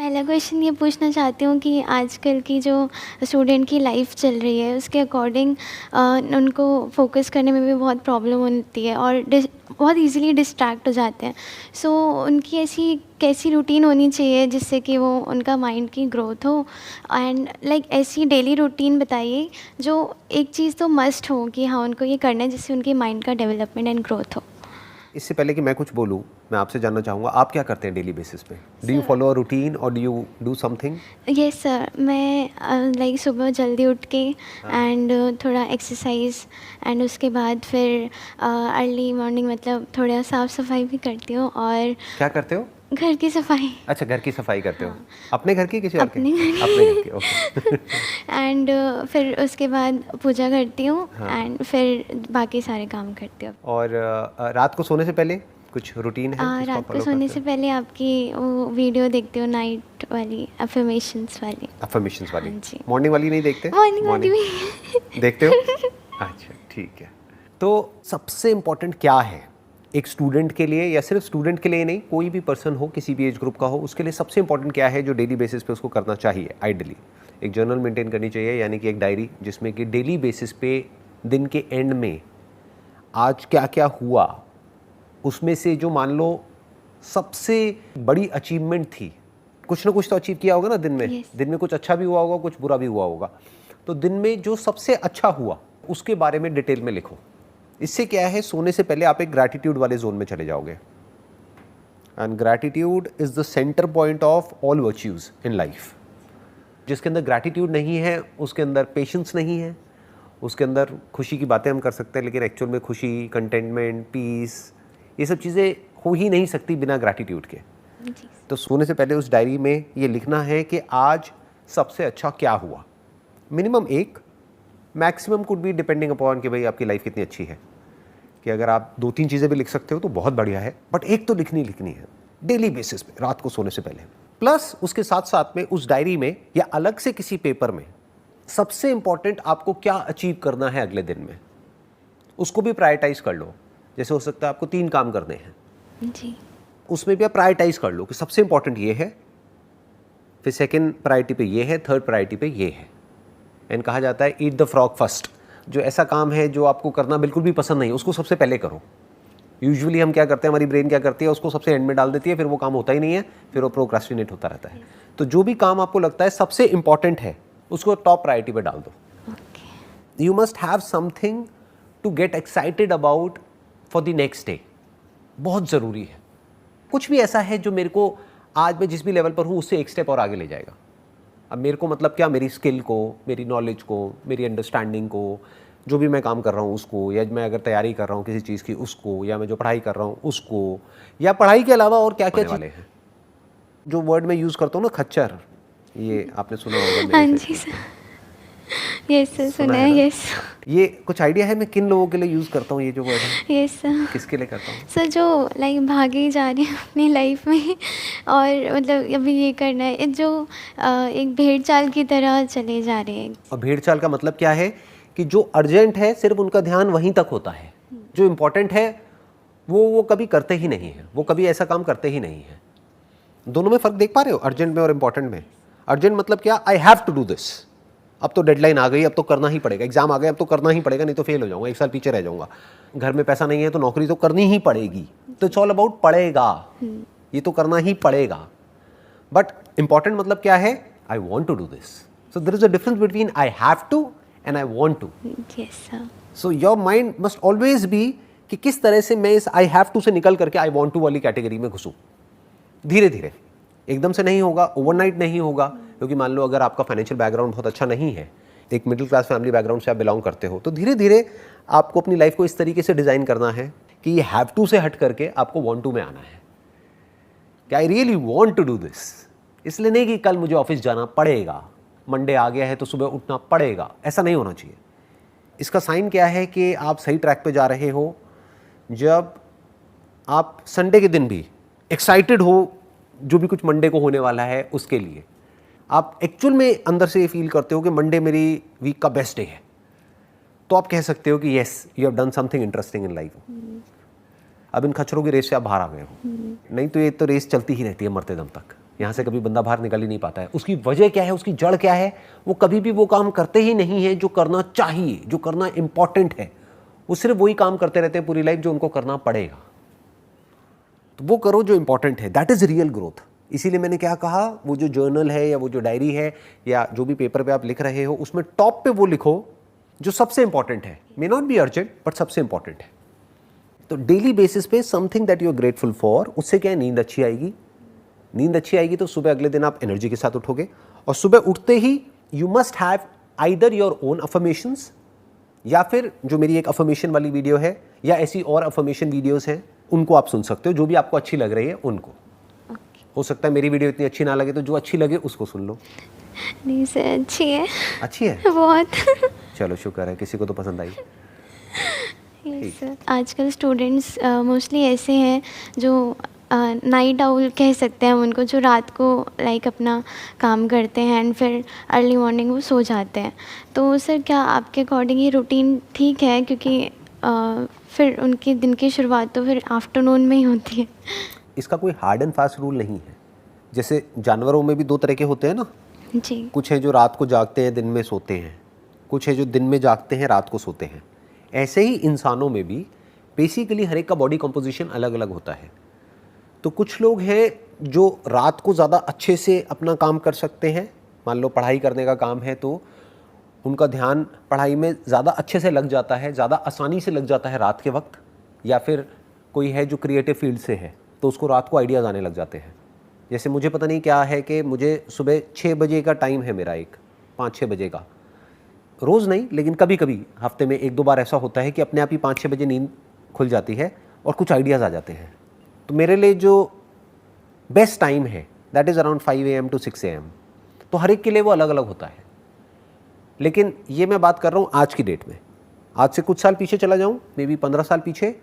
पहला क्वेश्चन ये पूछना चाहती हूँ कि आजकल की जो स्टूडेंट की लाइफ चल रही है उसके अकॉर्डिंग उनको फोकस करने में भी बहुत प्रॉब्लम होती है और बहुत इजीली डिस्ट्रैक्ट हो जाते हैं। सो उनकी ऐसी कैसी रूटीन होनी चाहिए जिससे कि वो उनका माइंड की ग्रोथ हो एंड ऐसी डेली रूटीन बताइए जो एक चीज़ तो मस्ट हो कि हाँ उनको ये करना है जिससे उनकी माइंड का डेवलपमेंट एंड ग्रोथ हो। इससे पहले कि मैं कुछ बोलूँ, मैं आपसे जानना चाहूँगा आप क्या करते हैं डेली बेसिस पे? Do you follow a routine और do you do something? Yes sir, मैं सुबह जल्दी उठ के एंड थोड़ा एक्सरसाइज एंड उसके बाद फिर अर्ली मॉर्निंग मतलब थोड़ा साफ़ सफाई भी करती हूँ और क्या करते हो? घर की सफाई। अच्छा, घर की सफाई करते हो। हाँ। अपने घर की किसी और के? अपने घर अपने घर की, ओके। एंड फिर उसके बाद पूजा करती हूँ हाँ। एंड फिर बाकी सारे काम करती हूँ। और रात को सोने से पहले कुछ रूटीन है जिसको आप रात को फॉलो सोने करते से हो? पहले आपकी वो वीडियो देखती हूँ नाइट वाली अफर्मेशंस वाली। अफर्मेशंस वाली। हाँ जी। मॉर्निंग वाली नहीं देखते? मॉर्निंग वाली भी देखते हो? अच्छा, ठीक है। तो सबसे इम्पोर्टेंट क्या है एक स्टूडेंट के लिए, या सिर्फ स्टूडेंट के लिए नहीं, कोई भी पर्सन हो, किसी भी एज ग्रुप का हो, उसके लिए सबसे इम्पोर्टेंट क्या है जो डेली बेसिस पे उसको करना चाहिए? आइडियली एक जर्नल मेंटेन करनी चाहिए, यानी कि एक डायरी जिसमें कि डेली बेसिस पे दिन के एंड में आज क्या क्या हुआ, उसमें से जो मान लो सबसे बड़ी अचीवमेंट थी, कुछ ना कुछ तो अचीव किया होगा ना दिन में। Yes. दिन में कुछ अच्छा भी हुआ होगा, कुछ बुरा भी हुआ होगा। तो दिन में जो सबसे अच्छा हुआ उसके बारे में डिटेल में लिखो। इससे क्या है, सोने से पहले आप एक ग्रैटिट्यूड वाले जोन में चले जाओगे। And gratitude is the centre point of all virtues in life. जिसके अंदर ग्रैटिट्यूड नहीं है उसके अंदर पेशेंस नहीं है, उसके अंदर खुशी की बातें हम कर सकते हैं लेकिन एक्चुअल में खुशी, कंटेंटमेंट, पीस, ये सब चीज़ें हो ही नहीं सकती बिना ग्रैटिट्यूड के। तो सोने से पहले उस डायरी में ये लिखना है कि आज सबसे अच्छा क्या हुआ। मिनिमम एक, maximum could be depending upon कि भाई आपकी लाइफ कितनी अच्छी है, कि अगर आप 2-3 चीज़ें भी लिख सकते हो तो बहुत बढ़िया है, बट एक तो लिखनी है डेली बेसिस पे रात को सोने से पहले। प्लस उसके साथ साथ में उस डायरी में या अलग से किसी पेपर में सबसे इंपॉर्टेंट आपको क्या अचीव करना है अगले दिन में, उसको भी प्रायोरिटाइज कर लो। जैसे हो सकता है आपको 3 काम करने हैं जी। उसमें भी आप प्रायोरिटाइज कर लो कि सबसे इंपॉर्टेंट ये है, फिर सेकंड प्रायोरिटी पे ये है, थर्ड प्रायोरिटी पे ये है। एंड कहा जाता है ईट द फ्रॉग फर्स्ट। जो ऐसा काम है जो आपको करना बिल्कुल भी पसंद नहीं, उसको सबसे पहले करो। यूजुअली हम क्या करते हैं, हमारी ब्रेन क्या करती है, उसको सबसे एंड में डाल देती है, फिर वो काम होता ही नहीं है, फिर वो प्रोक्रास्टिनेट होता रहता है। तो जो भी काम आपको लगता है सबसे इंपॉर्टेंट है उसको टॉप प्रायोरिटी पे डाल दो। You must have something to get excited about for the next day. बहुत ज़रूरी है। कुछ भी ऐसा है जो मेरे को आज मैं जिस भी लेवल पर हूँ उससे एक स्टेप और आगे ले जाएगा। अब मेरे को मतलब क्या, मेरी स्किल को, मेरी नॉलेज को, मेरी अंडरस्टैंडिंग को, जो भी मैं काम कर रहा हूँ उसको, या मैं अगर तैयारी कर रहा हूँ किसी चीज़ की उसको, या मैं जो पढ़ाई कर रहा हूँ उसको, या पढ़ाई के अलावा और क्या क्या वाले हैं। जो वर्ड मैं यूज़ करता हूँ ना, खच्चर, ये आपने सुना होगा मेरे हाँ से। जी सर, यस सर, सुना ना? है। यस ये कुछ आइडिया है मैं किन लोगों के लिए यूज़ करता हूँ ये जो वर्ड है? Yes sir. किसके लिए करता हूँ? सर जो भागे जा रहे हैं अपनी लाइफ में और मतलब अभी ये करना है, जो एक भेड़ चाल की तरह चले जा रहे हैं। और भेड़ चाल का मतलब क्या है कि जो अर्जेंट है सिर्फ उनका ध्यान वहीं तक होता है, जो इम्पोर्टेंट है वो कभी करते ही नहीं है, वो कभी ऐसा काम करते ही नहीं है। दोनों में फ़र्क देख पा रहे हो, अर्जेंट में और इम्पोर्टेंट में? अर्जेंट मतलब क्या, I have to do this, अब तो डेडलाइन आ गई, अब तो करना ही पड़ेगा, एग्जाम आ गया अब तो करना ही पड़ेगा, नहीं तो फेल हो जाऊंगा, 1 साल पीछे रह जाऊंगा। घर में पैसा नहीं है तो नौकरी तो करनी ही पड़ेगी। तो इट्स ऑल अबाउट पड़ेगा, ये तो करना ही पड़ेगा। बट इंपॉर्टेंट मतलब क्या है, I want to do this. So there is a difference between I have to and I want to. Yes sir. So your mind must always be कि किस तरह से मैं इस आई हैव टू से निकल करके आई वॉन्ट टू वाली कैटेगरी में घुसूं। धीरे धीरे, एकदम से नहीं होगा, ओवरनाइट नहीं होगा, क्योंकि मान लो अगर आपका फाइनेंशियल बैकग्राउंड बहुत अच्छा नहीं है, एक मिडिल क्लास फैमिली बैकग्राउंड से आप बिलोंग करते हो, तो धीरे धीरे आपको अपनी लाइफ को इस तरीके से डिज़ाइन करना है कि ये हैव टू से हट करके आपको वॉन्ट टू में आना है कि I really want to do this. इसलिए नहीं कि कल मुझे ऑफिस जाना पड़ेगा, मंडे आ गया है तो सुबह उठना पड़ेगा, ऐसा नहीं होना चाहिए। इसका साइन क्या है कि आप सही ट्रैक पे जा रहे हो जब आप संडे के दिन भी एक्साइटेड हो, जो भी कुछ मंडे को होने वाला है उसके लिए आप एक्चुअल में अंदर से ये फील करते हो कि मंडे मेरी वीक का बेस्ट डे है, तो आप कह सकते हो कि yes you have done something interesting in life. अब इन खच्चरों की रेस से आप बाहर आ गए हो, नहीं तो ये तो रेस चलती ही रहती है मरते दम तक। यहाँ से कभी बंदा बाहर निकल ही नहीं पाता है। उसकी वजह क्या है, उसकी जड़ क्या है? वो कभी भी वो काम करते ही नहीं है जो करना चाहिए, जो करना इंपॉर्टेंट है। वो सिर्फ वही काम करते रहते हैं पूरी लाइफ जो उनको करना पड़ेगा। तो वो करो जो इंपॉर्टेंट है, दैट इज रियल ग्रोथ। इसीलिए मैंने क्या कहा, वो जो जर्नल है या वो जो डायरी है या जो भी पेपर पे आप लिख रहे हो, उसमें टॉप पे वो लिखो जो सबसे इंपॉर्टेंट है। May not be urgent but सबसे इंपॉर्टेंट है। तो डेली बेसिस पे something that you are grateful for, उससे क्या है, नींद अच्छी आएगी। नींद अच्छी आएगी तो सुबह अगले दिन आप एनर्जी के साथ उठोगे। और सुबह उठते ही you must have either your own affirmations, या फिर जो मेरी एक अफर्मेशन वाली वीडियो है या ऐसी और अफर्मेशन वीडियोस हैं, उनको आप सुन सकते हो, जो भी आपको अच्छी लग रही है उनको। हो सकता है मेरी वीडियो इतनी अच्छी ना लगे, तो जो अच्छी लगे उसको सुन लो। नहीं सर, अच्छी है। अच्छी है बहुत। चलो शुक्र है, किसी को तो पसंद आई। Yes sir. आजकल स्टूडेंट्स मोस्टली ऐसे हैं जो नाइट आउल कह सकते हैं उनको, जो रात को लाइक अपना काम करते हैं एंड फिर अर्ली मॉर्निंग वो सो जाते हैं। तो सर क्या आपके अकॉर्डिंग ये रूटीन ठीक है? क्योंकि फिर उनके दिन की शुरुआत तो फिर आफ्टरनून में ही होती है। इसका कोई हार्ड एंड फास्ट रूल नहीं है। जैसे जानवरों में भी दो तरह के होते हैं ना, जी। कुछ हैं जो रात को जागते हैं दिन में सोते हैं, कुछ है जो दिन में जागते हैं रात को सोते हैं। ऐसे ही इंसानों में भी बेसिकली हर एक का बॉडी कंपोजिशन अलग अलग होता है। तो कुछ लोग हैं जो रात को ज़्यादा अच्छे से अपना काम कर सकते हैं। मान लो पढ़ाई करने का काम है तो उनका ध्यान पढ़ाई में ज़्यादा अच्छे से लग जाता है, ज़्यादा आसानी से लग जाता है रात के वक्त। या फिर कोई है जो क्रिएटिव फील्ड से है तो उसको रात को आइडियाज़ आने लग जाते हैं। जैसे मुझे पता नहीं क्या है कि मुझे सुबह 6 बजे का टाइम है मेरा, एक 5-6 बजे का, रोज़ नहीं लेकिन कभी कभी हफ्ते में 1-2 बार ऐसा होता है कि अपने आप ही 5-6 बजे नींद खुल जाती है और कुछ आइडियाज़ आ जाते हैं। तो मेरे लिए जो बेस्ट टाइम है that is around 5 AM to 6 AM। तो हर एक के लिए वो अलग अलग होता है। लेकिन ये मैं बात कर रहा हूँ आज की डेट में। आज से कुछ साल पीछे चला जाऊँ, मे बी 15 साल पीछे,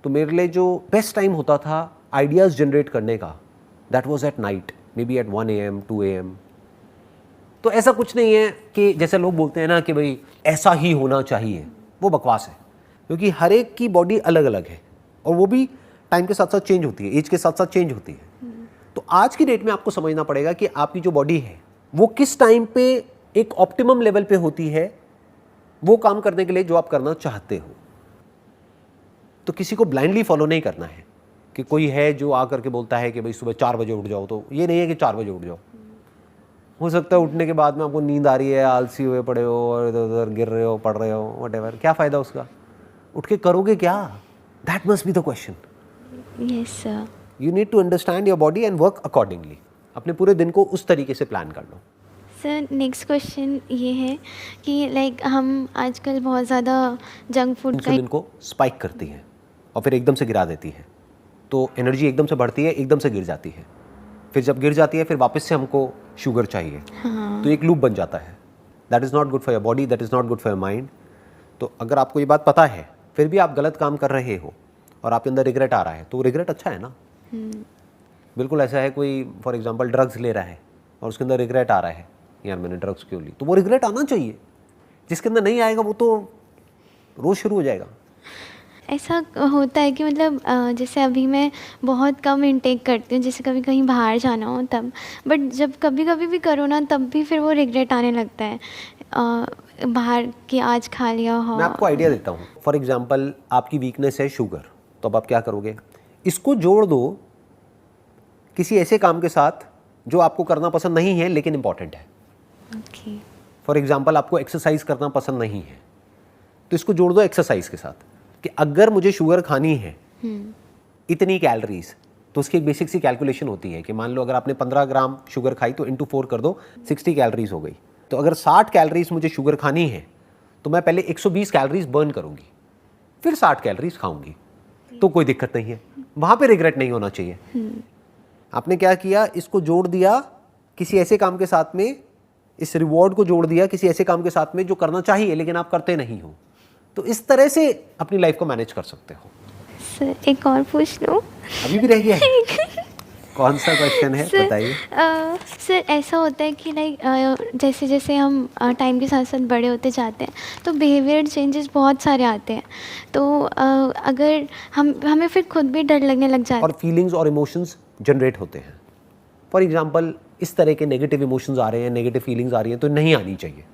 तो मेरे लिए जो बेस्ट टाइम होता था आइडियाज़ जनरेट करने का, that was at night, maybe at 1 AM 2 AM। तो ऐसा कुछ नहीं है कि जैसे लोग बोलते हैं ना कि भाई ऐसा ही होना चाहिए, वो बकवास है। क्योंकि हर एक की बॉडी अलग अलग है और वो भी टाइम के साथ साथ चेंज होती है, एज के साथ साथ चेंज होती है। तो आज की डेट में आपको समझना पड़ेगा कि आपकी जो बॉडी है वो किस टाइम पे एक ऑप्टिमम लेवल पे होती है वो काम करने के लिए जो आप करना चाहते हो। तो किसी को ब्लाइंडली फॉलो नहीं करना है कि कोई है जो आ करके बोलता है कि भाई सुबह 4 बजे उठ जाओ, तो ये नहीं है कि 4 बजे उठ जाओ। हो सकता है उठने के बाद में आपको नींद आ रही है, आलसी हुए पड़े हो और इधर उधर गिर रहे हो, पढ़ रहे हो, व्हाटएवर, क्या फ़ायदा उसका? उठ के करोगे क्या? That must be the question. Yes sir. You need to understand your body and work accordingly. अपने पूरे दिन को उस तरीके से प्लान कर लो। सर नेक्स्ट क्वेश्चन ये है कि लाइक हम आजकल बहुत ज़्यादा जंक फूड का इंसुलिन को स्पाइक करती है और फिर एकदम से गिरा देती है। तो एनर्जी एकदम से बढ़ती है, एकदम से गिर जाती है। फिर जब गिर जाती है फिर वापस से हमको शुगर चाहिए। तो एक लूप बन जाता है। That is not good for your body, that is not good for your mind. तो अगर आपको ये बात पता है फिर भी आप गलत काम कर रहे हो और आपके अंदर रिग्रेट आ रहा है, तो रिग्रेट अच्छा है ना। बिल्कुल ऐसा है, कोई फॉर एग्जांपल ड्रग्स ले रहा है और उसके अंदर रिग्रेट आ रहा है, यार मैंने ड्रग्स क्यों ली, तो वो रिग्रेट आना चाहिए। जिसके अंदर नहीं आएगा वो तो रोज़ शुरू हो जाएगा। ऐसा होता है कि मतलब जैसे अभी मैं बहुत कम इंटेक करती हूँ, जैसे कभी कहीं बाहर जाना हो तब, बट जब कभी कभी भी करो ना तब भी फिर वो रिग्रेट आने लगता है बाहर कि आज खा लिया हो। मैं आपको आइडिया देता हूँ। फॉर एग्जांपल आपकी वीकनेस है शुगर, तो अब आप क्या करोगे? इसको जोड़ दो किसी ऐसे काम के साथ जो आपको करना पसंद नहीं है लेकिन इंपॉर्टेंट है। ओके। फॉर एग्जांपल आपको एक्सरसाइज करना पसंद नहीं है, तो इसको जोड़ दो एक्सरसाइज के साथ कि अगर मुझे शुगर खानी है इतनी कैलोरीज, तो उसकी एक बेसिक सी कैलकुलेशन होती है कि मान लो अगर आपने 15 ग्राम शुगर खाई तो इंटू 4 कर दो, 60 कैलोरीज हो गई। तो अगर 60 कैलोरीज मुझे शुगर खानी है तो मैं पहले 120 कैलोरीज बर्न करूंगी, फिर 60 कैलोरीज खाऊंगी, तो कोई दिक्कत नहीं है। वहां पे रिग्रेट नहीं होना चाहिए। आपने क्या किया? इसको जोड़ दिया किसी ऐसे काम के साथ में, इस रिवॉर्ड को जोड़ दिया किसी ऐसे काम के साथ में जो करना चाहिए लेकिन आप करते नहीं हो। तो इस तरह से अपनी लाइफ को मैनेज कर सकते हो। सर एक और पूछ लूँ? अभी भी रह गया है? कौन सा क्वेश्चन है बताइए। सर ऐसा होता है कि लाइक जैसे जैसे हम टाइम के साथ साथ बड़े होते जाते हैं तो बिहेवियर चेंजेस बहुत सारे आते हैं। तो अगर हमें फिर खुद भी डर लगने लग जाता है और फीलिंग्स और इमोशंस जनरेट होते हैं। फॉर एग्जाम्पल इस तरह के नेगेटिव इमोशंस आ रहे हैं, नेगेटिव फीलिंग्स आ रही हैं, तो नहीं आनी चाहिए।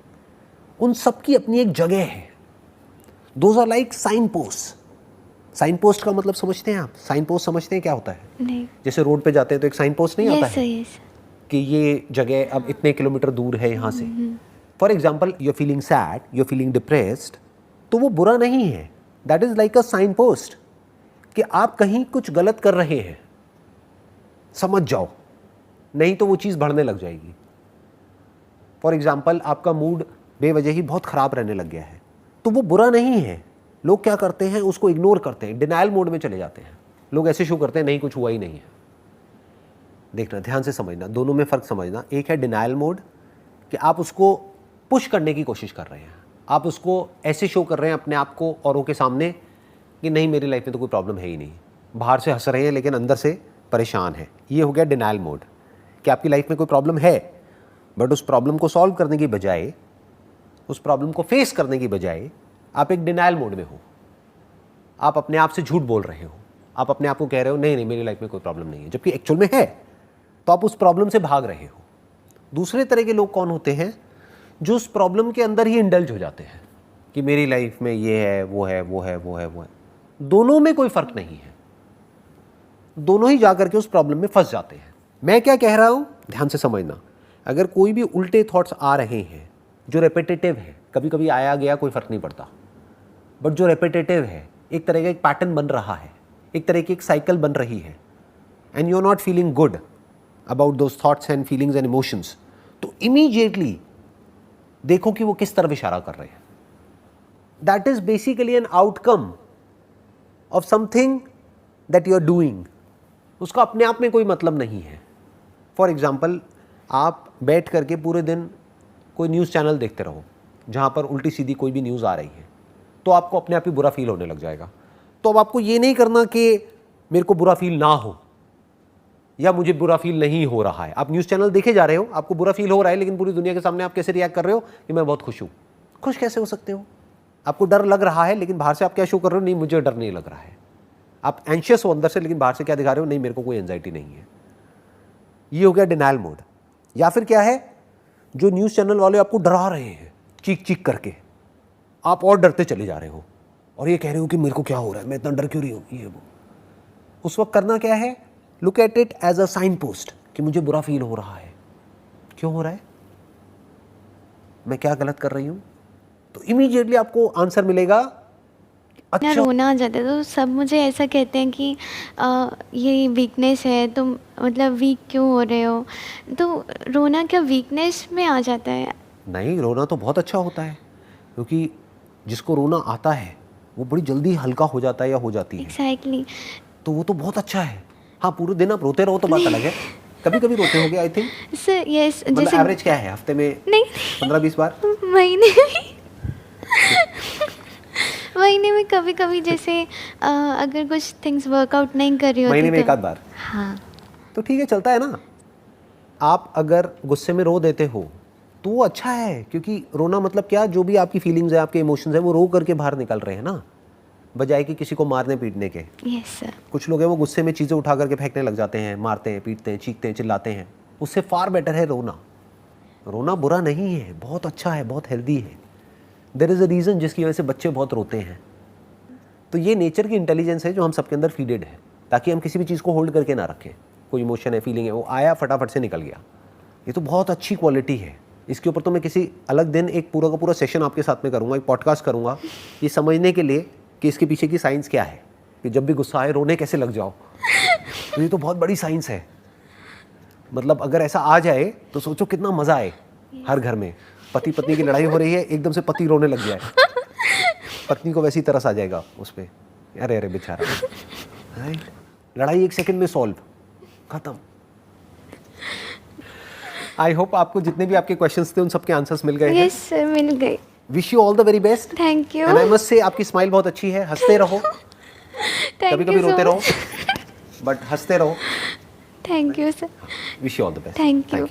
उन सब की अपनी एक जगह है। Those are like sign post. Sign post का मतलब समझते हैं आप? साइन पोस्ट समझते हैं क्या होता है? नहीं। जैसे रोड पे जाते हैं तो एक साइन पोस्ट नहीं आता है यस। कि ये जगह अब इतने किलोमीटर दूर है यहाँ से। For example you are feeling sad, you are feeling depressed, तो वो बुरा नहीं है। That is like a sign post कि आप कहीं कुछ गलत कर रहे हैं, समझ जाओ, नहीं तो वो चीज़ बढ़ने लग जाएगी। फॉर एग्जाम्पल आपका मूड बेवजह ही बहुत ख़राब रहने लग गया है, तो वो बुरा नहीं है। लोग क्या करते हैं, उसको इग्नोर करते हैं, डिनायल मोड में चले जाते हैं। लोग ऐसे शो करते हैं नहीं कुछ हुआ ही नहीं है। देखना, ध्यान से समझना, दोनों में फ़र्क समझना। एक है डिनायल मोड कि आप उसको पुश करने की कोशिश कर रहे हैं, आप उसको ऐसे शो कर रहे हैं अपने आप को औरों के सामने कि नहीं मेरी लाइफ में तो कोई प्रॉब्लम है ही नहीं। बाहर से हंस रहे हैं लेकिन अंदर से परेशान है। ये हो गया डिनायल मोड कि आपकी लाइफ में कोई प्रॉब्लम है, बट उस प्रॉब्लम को सॉल्व करने की बजाय, उस प्रॉब्लम को फेस करने की बजाय आप एक डिनायल मोड में हो। आप अपने आप से झूठ बोल रहे हो, आप अपने आप को कह रहे हो नहीं नहीं मेरी लाइफ में कोई प्रॉब्लम नहीं है, जबकि एक्चुअल में है। तो आप उस प्रॉब्लम से भाग रहे हो। दूसरे तरह के लोग कौन होते हैं? जो उस प्रॉब्लम के अंदर ही इंडल्ज हो जाते हैं कि मेरी लाइफ में ये है, वो है, वो है, वो है, वो है। दोनों में कोई फर्क नहीं है, दोनों ही जाकर के उस प्रॉब्लम में फंस जाते हैं। मैं क्या कह रहा हूं, ध्यान से समझना। अगर कोई भी उल्टे थॉट्स आ रहे हैं जो रेपिटेटिव है, कभी कभी आया गया कोई फर्क नहीं पड़ता, बट जो रेपिटेटिव है, एक तरह का एक पैटर्न बन रहा है, एक तरह की एक साइकिल बन रही है, and you are not feeling good about those thoughts and feelings and emotions, तो इमीडिएटली देखो कि वो किस तरफ इशारा कर रहे हैं। That is basically an outcome of something that you are doing. उसका अपने आप में कोई मतलब नहीं है। फॉर एग्जाम्पल आप बैठ करके पूरे दिन कोई न्यूज़ चैनल देखते रहो जहाँ पर उल्टी सीधी कोई भी न्यूज़ आ रही है, तो आपको अपने आप ही बुरा फील होने लग जाएगा। तो अब आपको ये नहीं करना कि मेरे को बुरा फील ना हो या मुझे बुरा फील नहीं हो रहा है। आप न्यूज़ चैनल देखे जा रहे हो, आपको बुरा फील हो रहा है, लेकिन पूरी दुनिया के सामने आप कैसे रिएक्ट कर रहे हो कि मैं बहुत खुश हूँ। खुश कैसे हो सकते हो? आपको डर लग रहा है लेकिन बाहर से आप क्या शो कर रहे हो, नहीं मुझे डर नहीं लग रहा है। आप एंशियस हो अंदर से, लेकिन बाहर से क्या दिखा रहे हो, नहीं मेरे को कोई एंजाइटी नहीं है। ये हो गया डिनायल मोड। या फिर क्या है, जो न्यूज़ चैनल वाले आपको डरा रहे हैं चीख चीख करके, आप और डरते चले जा रहे हो और ये कह रहे हो कि मेरे को क्या हो रहा है, मैं इतना डर क्यों रही हूँ, ये वो। उस वक्त करना क्या है, look at it as a sign post कि मुझे बुरा फील हो रहा है। क्यों हो रहा है, मैं क्या गलत कर रही हूँ? तो इमीडिएटली आपको आंसर मिलेगा। अच्छा, रोना आ जाता है तो सब मुझे ऐसा कहते हैं कि ये वीकनेस है, तुम मतलब वीक क्यों हो रहे हो। तो रोना क्या वीकनेस में आ जाता है? नहीं, रोना तो बहुत अच्छा होता है, क्योंकि जिसको रोना आता है वो बड़ी जल्दी हल्का हो जाता है या हो जाती है। एग्जैक्टली। तो वो तो बहुत अच्छा है। हाँ, पूरे दिन आप रोते रहो तो बात अलग है। कभी कभी रोते होगे आई थिंक। सर यस, मतलब जैसे एवरेज क्या है, हफ्ते में नहीं 15-20 बार? महीने में कभी कभी, जैसे अगर कुछ थिंग्स वर्कआउट नहीं कर रही होती महीने में तो। एक आध बार? हाँ। तो ठीक है, चलता है ना। आप अगर गुस्से में रो देते हो तो वो अच्छा है, क्योंकि रोना मतलब क्या, जो भी आपकी फीलिंग्स है, आपके इमोशंस है, वो रो करके बाहर निकल रहे हैं ना, बजाय कि किसी को मारने पीटने के। Yes sir. कुछ लोग हैं वो गुस्से में चीज़ें उठा करके फेंकने लग जाते हैं, मारते हैं, पीटते हैं, चीखते हैं, चिल्लाते हैं। उससे फार बेटर है रोना। रोना बुरा नहीं है, बहुत अच्छा है, बहुत हेल्दी है। देयर इज़ अ रीज़न जिसकी वजह से बच्चे बहुत रोते हैं। तो ये नेचर की इंटेलिजेंस है जो हम सबके अंदर फीडेड है, ताकि हम किसी भी चीज़ को होल्ड करके ना रखें। कोई इमोशन है, फीलिंग है, वो आया फटाफट से निकल गया। ये तो बहुत अच्छी क्वालिटी है। इसके ऊपर तो मैं किसी अलग दिन एक पूरा का पूरा सेशन आपके साथ में करूँगा, एक पॉडकास्ट करूँगा, ये समझने के लिए कि इसके पीछे की साइंस क्या है, कि जब भी गुस्सा आए रोने कैसे लग जाओ। तो ये तो बहुत बड़ी साइंस है। मतलब अगर ऐसा आ जाए तो सोचो कितना मज़ा आए। हर घर में पति पत्नी की लड़ाई हो रही है, एकदम से पति रोने लग गया है, पत्नी को वैसी तरस आ जाएगा उस पर, अरे अरे बेचारा। लड़ाई 1 सेकंड में सॉल्व, खत्म। आई होप आपको जितने भी आपके क्वेश्चंस थे उन सबके आंसर्स मिल गए हैं। यस सर, मिल गए। Wish you all the very best. Thank you. And I must say आपकी स्माइल बहुत अच्छी है। हंसते रहो, कभी कभी रोते रहो, बट हंसते रहो। Thank you sir. Wish you all the best. Thank you.